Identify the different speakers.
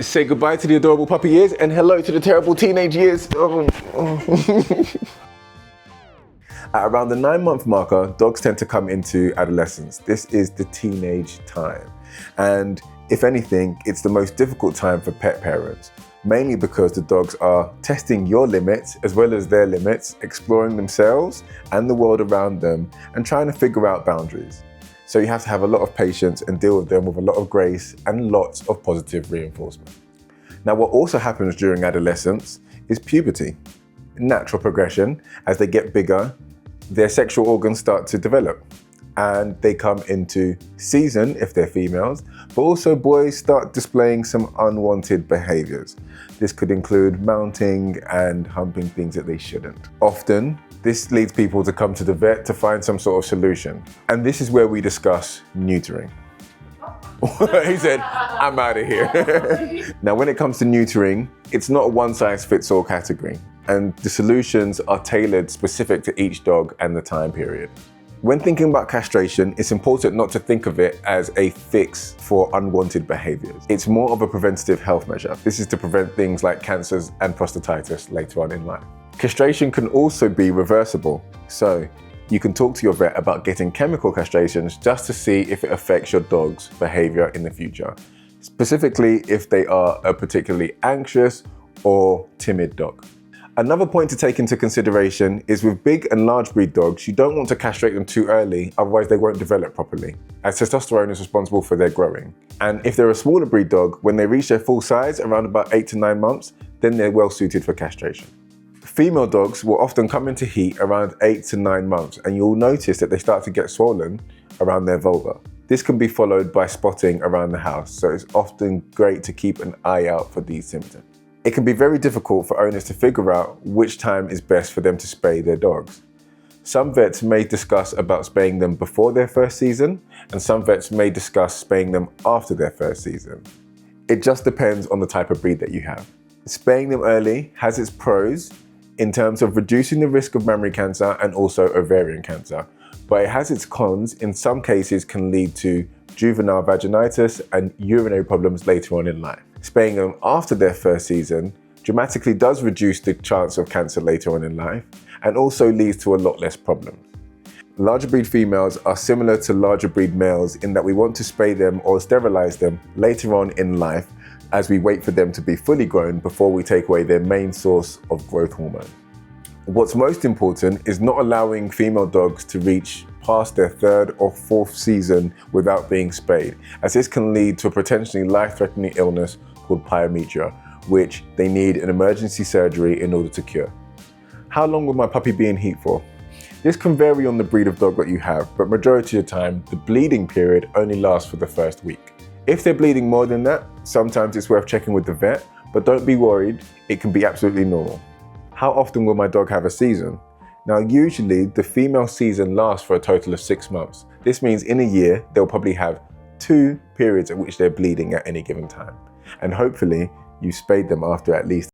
Speaker 1: Say goodbye to the adorable puppy years and hello to the terrible teenage years. At around the 9-month marker, dogs tend to come into adolescence. This is the teenage time. And if anything, it's the most difficult time for pet parents, mainly because the dogs are testing your limits as well as their limits, exploring themselves and the world around them, and trying to figure out boundaries. So you have to have a lot of patience and deal with them with a lot of grace and lots of positive reinforcement. Now, what also happens during adolescence is puberty. Natural progression. As they get bigger, their sexual organs start to develop and they come into season if they're females, but also boys start displaying some unwanted behaviours. This could include mounting and humping things that they shouldn't. Often, this leads people to come to the vet to find some sort of solution. And this is where we discuss neutering. He said, I'm out of here. Now, when it comes to neutering, it's not a one-size-fits-all category, and the solutions are tailored specific to each dog and the time period. When thinking about castration, it's important not to think of it as a fix for unwanted behaviours. It's more of a preventative health measure. This is to prevent things like cancers and prostatitis later on in life. Castration can also be reversible, so you can talk to your vet about getting chemical castrations just to see if it affects your dog's behaviour in the future, specifically if they are a particularly anxious or timid dog. Another point to take into consideration is with big and large breed dogs, you don't want to castrate them too early, otherwise they won't develop properly, as testosterone is responsible for their growing. And if they're a smaller breed dog, when they reach their full size, around about 8 to 9 months, then they're well suited for castration. Female dogs will often come into heat around 8 to 9 months, and you'll notice that they start to get swollen around their vulva. This can be followed by spotting around the house, so it's often great to keep an eye out for these symptoms. It can be very difficult for owners to figure out which time is best for them to spay their dogs. Some vets may discuss about spaying them before their first season, and some vets may discuss spaying them after their first season. It just depends on the type of breed that you have. Spaying them early has its pros in terms of reducing the risk of mammary cancer and also ovarian cancer, but it has its cons. In some cases can lead to juvenile vaginitis and urinary problems later on in life. Spaying them after their first season dramatically does reduce the chance of cancer later on in life and also leads to a lot less problems. Larger breed females are similar to larger breed males in that we want to spay them or sterilize them later on in life as we wait for them to be fully grown before we take away their main source of growth hormone. What's most important is not allowing female dogs to reach past their 3rd or 4th season without being spayed, as this can lead to a potentially life-threatening illness called pyometra, which they need an emergency surgery in order to cure. How long will my puppy be in heat for? This can vary on the breed of dog that you have, but majority of the time, the bleeding period only lasts for the first week. If they're bleeding more than that, sometimes it's worth checking with the vet, but don't be worried, it can be absolutely normal. How often will my dog have a season? Now, usually the female season lasts for a total of 6 months. This means in a year, they'll probably have 2 periods at which they're bleeding at any given time. And hopefully, you spayed them after at least